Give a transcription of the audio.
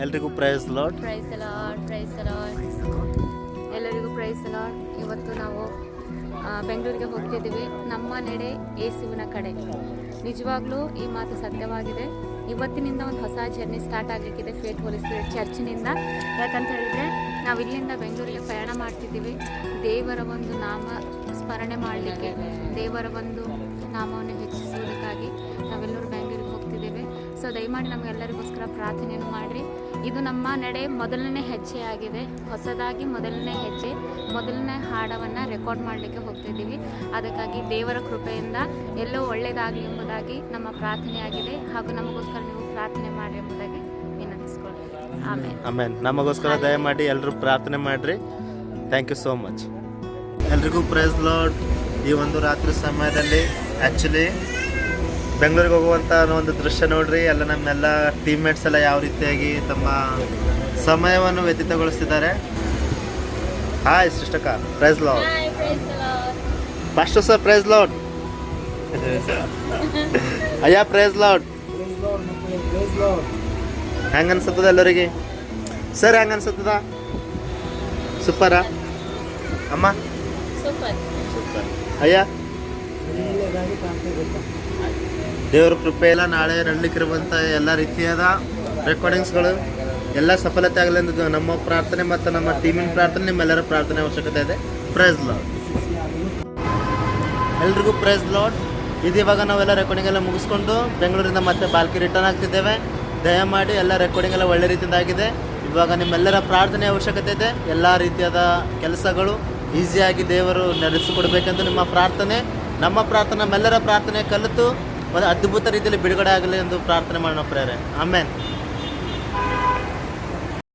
ಎಲ್ರಿಗೂ praise lord. Praise lord, praise lord. ಎಲ್ಲರಿಗೂ praise lord. ಇವತ್ತು ನಾವು ಬೆಂಗಳೂರಿಗೆ ಹೋಗ್ತಿದ್ದೀವಿ. ನಮ್ಮ ನಡೆ ಯೇಸುವಿನ ಕಡೆ. ನಿಜವಾಗ್ಲೂ ಈ ಮಾತು ಸತ್ಯವಾಗಿದೆ. ಇವತ್ತಿನಿಂದ ಒಂದು ಹೊಸ ಜರ್ನಿ ಸ್ಟಾರ್ಟ್ ಆಗಲಿಕ್ಕಿದೆ ಫೇತ್ ಹೋಲಿ ಸ್ಪಿರಿಟ್ ಚರ್ಚಿನಿಂದ. ಯಾಕಂತ ಹೇಳಿದರೆ ನಾವು ಇಲ್ಲಿಂದ ಬೆಂಗಳೂರಿಗೆ ಪ್ರಯಾಣ ಮಾಡ್ತಿದ್ದೀವಿ. ದೇವರ ಒಂದು ನಾಮ ಸ್ಮರಣೆ ಮಾಡಲಿಕ್ಕೆ, ದೇವರ ಒಂದು ನಾಮವನ್ನು ಹೆಚ್ಚಿಸುವುದಕ್ಕಾಗಿ ನಾವೆಲ್ಲರೂ ಬೆಂಗಳೂರಿಗೆ ಹೋಗ್ತಿದ್ದೇವೆ. ಸೊ ದಯಮಾಡಿ ನಮಗೆಲ್ಲರಿಗೋಸ್ಕರ ಪ್ರಾರ್ಥನೆಯನ್ನು ಮಾಡಿರಿ. ಇದು ನಮ್ಮ ನಡೆ ಮೊದಲನೇ ಹೆಜ್ಜೆ ಆಗಿದೆ. ಹೊಸದಾಗಿ ಮೊದಲನೇ ಹೆಜ್ಜೆ, ಮೊದಲನೇ ಹಾಡವನ್ನು ರೆಕಾರ್ಡ್ ಮಾಡಲಿಕ್ಕೆ ಹೋಗ್ತಿದ್ದೀವಿ. ಅದಕ್ಕಾಗಿ ದೇವರ ಕೃಪೆಯಿಂದ ಎಲ್ಲೋ ಒಳ್ಳೆಯದಾಗಲಿ ಎಂಬುದಾಗಿ ನಮ್ಮ ಪ್ರಾರ್ಥನೆಯಾಗಿದೆ. ಹಾಗೂ ನಮಗೋಸ್ಕರ ನೀವು ಪ್ರಾರ್ಥನೆ ಮಾಡಿ ಎಂಬುದಾಗಿ ವಿನಂತಿಸ್ಕೊಳ್ತೀವಿ. ಆಮೇನ್. ನಮಗೋಸ್ಕರ ದಯಮಾಡಿ ಎಲ್ಲರೂ ಪ್ರಾರ್ಥನೆ ಮಾಡಿರಿ. Thank you so much. ಎಲ್ರಿಗೂ ಪ್ರೈಸ್ ಲಾರ್ಡ್. ಈ ಒಂದು ರಾತ್ರಿ ಸಮಯದಲ್ಲಿ ಆ್ಯಕ್ಚುಲಿ ಬೆಂಗಳೂರಿಗೆ ಹೋಗುವಂಥ ಒಂದು ದೃಶ್ಯ ನೋಡ್ರಿ. ಎಲ್ಲ ನಮ್ಮೆಲ್ಲ ಟೀಮ್ಮೇಟ್ಸ್ ಎಲ್ಲ ಯಾವ ರೀತಿಯಾಗಿ ತಮ್ಮ ಸಮಯವನ್ನು ವ್ಯತೀತಗೊಳಿಸ್ತಿದ್ದಾರೆ. ಹಾಯ್ ಸೃಷ್ಟಕ, praise Lord. Pastor sir, praise Lord. ಅಯ್ಯ, ಪ್ರೈಸ್ ಲಾರ್ಡ್. ಹೆಂಗೆ ಅನ್ಸತ್ತದ ಎಲ್ಲರಿಗೆ? ಸರ್ ಹೆಂಗೆ ಅನ್ಸತ್ತದ? ಸೂಪರಾ ಅಮ್ಮ? ಸೂಪರ್. ಅಯ್ಯ, ದೇವ್ರ ಕೃಪೆ ಎಲ್ಲ ನಾಳೆ ನಡಲಿಕ್ಕಿರುವಂಥ ಎಲ್ಲ ರೀತಿಯಾದ ರೆಕಾರ್ಡಿಂಗ್ಸ್ಗಳು ಎಲ್ಲ ಸಫಲತೆ ಆಗಲಿ ಎಂದು ನಮ್ಮ ಪ್ರಾರ್ಥನೆ ಮತ್ತು ನಮ್ಮ ಟೀಮಿನ ಪ್ರಾರ್ಥನೆ, ನಿಮ್ಮೆಲ್ಲರ ಪ್ರಾರ್ಥನೆ ಅವಶ್ಯಕತೆ ಇದೆ. Praise lord. ಎಲ್ರಿಗೂ ಪ್ರೈಸ್ ಲಾರ್ಡ್. ಇದು ಇವಾಗ ನಾವೆಲ್ಲ ರೆಕಾರ್ಡಿಂಗ್ ಎಲ್ಲ ಮುಗಿಸ್ಕೊಂಡು ಬೆಂಗಳೂರಿಂದ ಮತ್ತೆ ಬಾಲ್ಕಿ ರಿಟರ್ನ್ ಆಗ್ತಿದ್ದೇವೆ. ದಯಮಾಡಿ ಎಲ್ಲ ರೆಕಾರ್ಡಿಂಗ್ ಎಲ್ಲ ಒಳ್ಳೆ ರೀತಿಯಿಂದ ಆಗಿದೆ. ಇವಾಗ ನಿಮ್ಮೆಲ್ಲರ ಪ್ರಾರ್ಥನೆ ಅವಶ್ಯಕತೆ ಇದೆ. ಎಲ್ಲ ರೀತಿಯಾದ ಕೆಲಸಗಳು ಈಸಿಯಾಗಿ ದೇವರು ನಡೆಸಿಕೊಡ್ಬೇಕೆಂದು ನಿಮ್ಮ ಪ್ರಾರ್ಥನೆ, ನಮ್ಮ ಪ್ರಾರ್ಥನೆ, ನಮ್ಮೆಲ್ಲರ ಪ್ರಾರ್ಥನೆ ಕಲಿತು ಒಂದು ಅದ್ಭುತ ರೀತಿಯಲ್ಲಿ ಬಿಡುಗಡೆ ಆಗಲಿ ಎಂದು ಪ್ರಾರ್ಥನೆ ಮಾಡೋಣ ಪ್ರೇರೆ. ಆಮೇನ್.